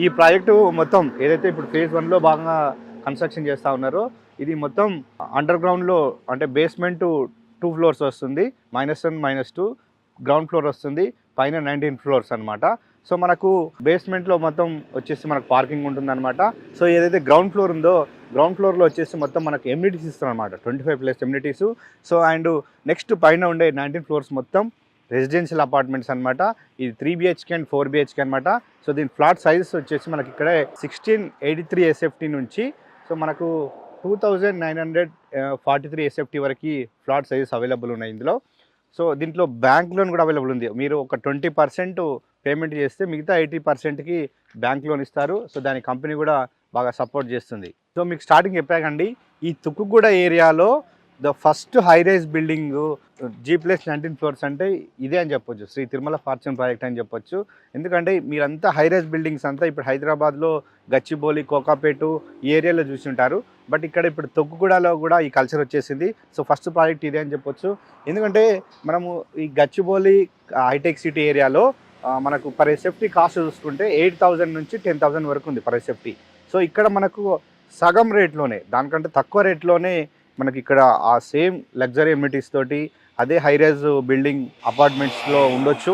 ఈ ప్రాజెక్టు మొత్తం ఏదైతే ఇప్పుడు ఫేజ్ 1లో భాగంగా కన్స్ట్రక్షన్ చేస్తూ ఉన్నారో ఇది మొత్తం అండర్ గ్రౌండ్లో అంటే బేస్మెంట్ 2 ఫ్లోర్స్ వస్తుంది, -1 -2 గ్రౌండ్ ఫ్లోర్ వస్తుంది, పైన 19 ఫ్లోర్స్ అనమాట. సో మనకు బేస్మెంట్లో మొత్తం వచ్చేసి మనకు పార్కింగ్ ఉంటుందన్నమాట. సో ఏదైతే గ్రౌండ్ ఫ్లోర్ ఉందో గ్రౌండ్ ఫ్లోర్లో వచ్చేసి మొత్తం మనకు ఎమ్యూనిటీస్ ఇస్తాం అనమాట, 25+ ఎమ్యూనిటీస్. సో అండ్ నెక్స్ట్ పైన ఉండే 19 ఫ్లోర్స్ మొత్తం రెసిడెన్షియల్ అపార్ట్మెంట్స్ అనమాట. ఇది 3 BHK అండ్ 4 BHK అనమాట. సో దీని ఫ్లాట్ సైజెస్ వచ్చేసి మనకి ఇక్కడే 1683 SFT నుంచి సో మనకు 2943 SFT వరకు ఫ్లాట్ సైజెస్ అవైలబుల్ ఉన్నాయి ఇందులో. సో దీంట్లో బ్యాంక్ లోన్ కూడా అవైలబుల్ ఉంది. మీరు ఒక 20% పేమెంట్ చేస్తే మిగతా 80%కి బ్యాంక్ లోన్ ఇస్తారు. సో దాని కంపెనీ కూడా బాగా సపోర్ట్ చేస్తుంది. సో మీకు స్టార్టింగ్ చెప్పాకండి, ఈ తుక్కుగూడ ఏరియాలో the first high rise building G+19 floors అంటే ఇదే అని చెప్పొచ్చు, శ్రీ తిరుమల ఫార్చ్యూన్ ప్రాజెక్ట్ అని చెప్పొచ్చు. ఎందుకంటే మీరంతా హై రైజ్ బిల్డింగ్స్ అంతా ఇప్పుడు హైదరాబాద్లో గచ్చిబౌలి, కోకాపేటు ఈ ఏరియాలో చూసి ఉంటారు. బట్ ఇక్కడ ఇప్పుడు తొక్కుగూడలో కూడా ఈ కల్చర్ వచ్చేసింది. సో ఫస్ట్ ప్రాజెక్ట్ ఇదే అని చెప్పొచ్చు. ఎందుకంటే మనము ఈ గచ్చిబౌలి హైటెక్ సిటీ ఏరియాలో మనకు పర్ ఎస్ఎఫ్టీ కాస్ట్ చూసుకుంటే 8,000 నుంచి 10,000 వరకు ఉంది పర్ ఎస్ఎఫ్టీ. సో ఇక్కడ మనకు సగం రేట్లోనే, దానికంటే తక్కువ రేట్లోనే మనకి ఇక్కడ ఆ సేమ్ లగ్జరీ ఎమ్యూనిటీస్ తోటి అదే హై రైజ్ బిల్డింగ్ అపార్ట్మెంట్స్లో ఉండొచ్చు.